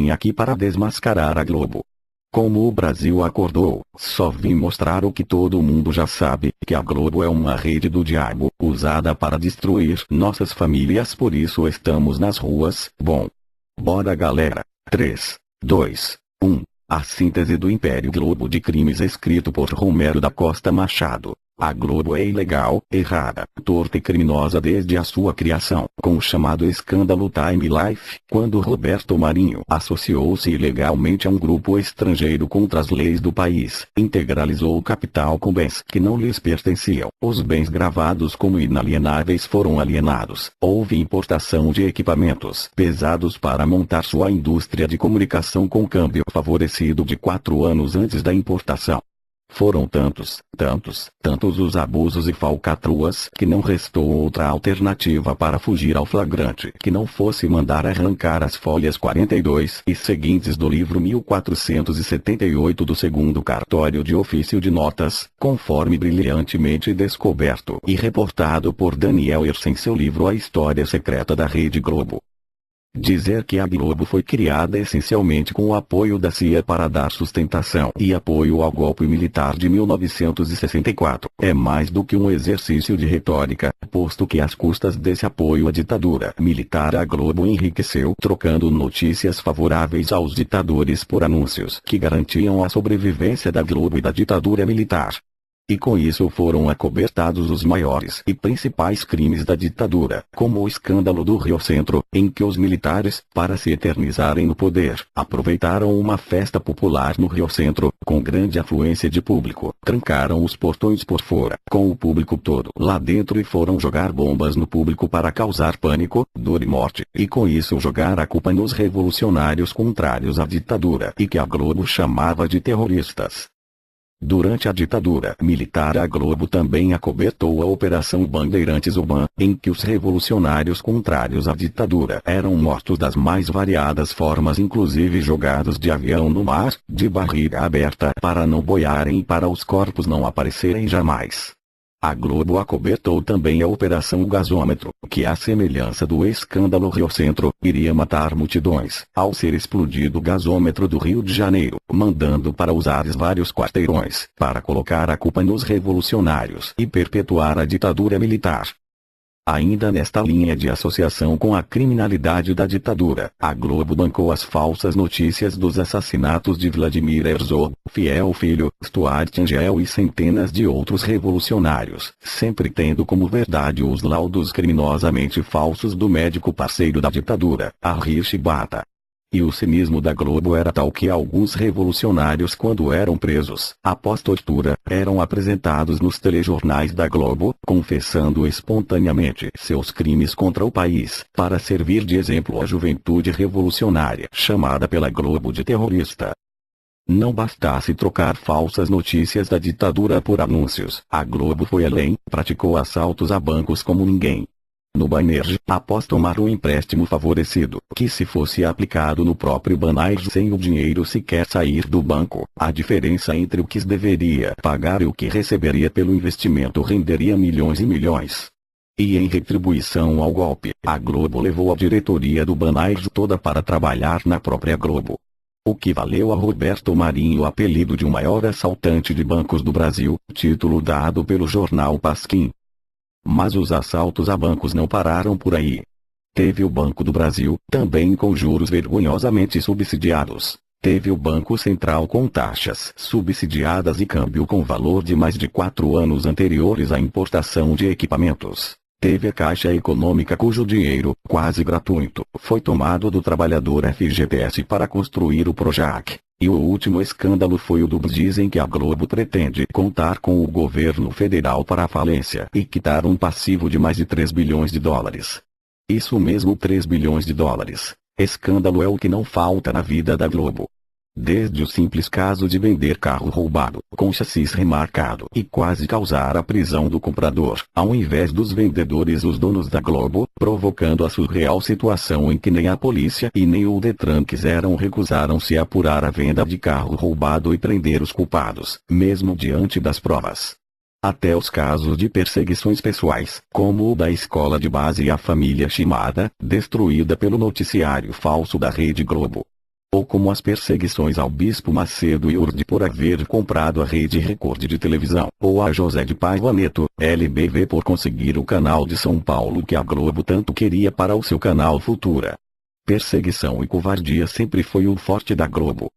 vim aqui para desmascarar a Globo. Como o Brasil acordou, só vim mostrar o que todo mundo já sabe, que a Globo é uma rede do diabo, usada para destruir nossas famílias, por isso estamos nas ruas. Bom, bora galera. 3, 2, 1. A síntese do Império Globo de Crimes, escrito por Romero da Costa Machado. A Globo é ilegal, errada, torta e criminosa desde a sua criação, com o chamado escândalo Time Life, quando Roberto Marinho associou-se ilegalmente a um grupo estrangeiro contra as leis do país, integralizou o capital com bens que não lhes pertenciam, os bens gravados como inalienáveis foram alienados, houve importação de equipamentos pesados para montar sua indústria de comunicação com câmbio favorecido de 4 anos antes da importação. Foram tantos os abusos e falcatruas que não restou outra alternativa para fugir ao flagrante que não fosse mandar arrancar as folhas 42 e seguintes do livro 1478 do segundo cartório de ofício de notas, conforme brilhantemente descoberto e reportado por Daniel Herz em seu livro A História Secreta da Rede Globo. Dizer que a Globo foi criada essencialmente com o apoio da CIA para dar sustentação e apoio ao golpe militar de 1964 é mais do que um exercício de retórica, posto que às custas desse apoio à ditadura militar a Globo enriqueceu trocando notícias favoráveis aos ditadores por anúncios que garantiam a sobrevivência da Globo e da ditadura militar. E com isso foram acobertados os maiores e principais crimes da ditadura, como o escândalo do Rio Centro, em que os militares, para se eternizarem no poder, aproveitaram uma festa popular no Rio Centro, com grande afluência de público, trancaram os portões por fora, com o público todo lá dentro e foram jogar bombas no público para causar pânico, dor e morte, e com isso jogar a culpa nos revolucionários contrários à ditadura e que a Globo chamava de terroristas. Durante a ditadura militar a Globo também acobertou a Operação Bandeirantes Uban, em que os revolucionários contrários à ditadura eram mortos das mais variadas formas, inclusive jogados de avião no mar, de barriga aberta para não boiarem e para os corpos não aparecerem jamais. A Globo acobertou também a Operação Gasômetro, que à semelhança do escândalo Rio Centro, iria matar multidões, ao ser explodido o gasômetro do Rio de Janeiro, mandando para os ares vários quarteirões, para colocar a culpa nos revolucionários e perpetuar a ditadura militar. Ainda nesta linha de associação com a criminalidade da ditadura, a Globo bancou as falsas notícias dos assassinatos de Vladimir Herzog, Fiel Filho, Stuart Angel e centenas de outros revolucionários, sempre tendo como verdade os laudos criminosamente falsos do médico parceiro da ditadura, Henri Chibata. E o cinismo da Globo era tal que alguns revolucionários, quando eram presos, após tortura, eram apresentados nos telejornais da Globo, confessando espontaneamente seus crimes contra o país, para servir de exemplo à juventude revolucionária, chamada pela Globo de terrorista. Não bastasse trocar falsas notícias da ditadura por anúncios, a Globo foi além, praticou assaltos a bancos como ninguém. No Banerj, após tomar um empréstimo favorecido, que se fosse aplicado no próprio Banerj sem o dinheiro sequer sair do banco, a diferença entre o que deveria pagar e o que receberia pelo investimento renderia milhões e milhões. E em retribuição ao golpe, a Globo levou a diretoria do Banerj toda para trabalhar na própria Globo. O que valeu a Roberto Marinho o apelido de o maior assaltante de bancos do Brasil, título dado pelo jornal Pasquim. Mas os assaltos a bancos não pararam por aí. Teve o Banco do Brasil, também com juros vergonhosamente subsidiados. Teve o Banco Central com taxas subsidiadas e câmbio com valor de mais de 4 anos anteriores à importação de equipamentos. Teve a Caixa Econômica cujo dinheiro, quase gratuito, foi tomado do trabalhador FGTS para construir o Projac. E o último escândalo foi o do dizem que a Globo pretende contar com o governo federal para a falência e quitar um passivo de mais de 3 bilhões de dólares. Isso mesmo, 3 bilhões de dólares. Escândalo é o que não falta na vida da Globo. Desde o simples caso de vender carro roubado, com chassis remarcado e quase causar a prisão do comprador, ao invés dos vendedores os donos da Globo, provocando a surreal situação em que nem a polícia e nem o Detran recusaram-se a apurar a venda de carro roubado e prender os culpados, mesmo diante das provas. Até os casos de perseguições pessoais, como o da escola de base e a família Shimada, destruída pelo noticiário falso da Rede Globo. Ou como as perseguições ao Bispo Macedo e Urdi por haver comprado a Rede Record de televisão, ou a José de Paiva Neto, LBV por conseguir o canal de São Paulo que a Globo tanto queria para o seu canal Futura. Perseguição e covardia sempre foi o forte da Globo.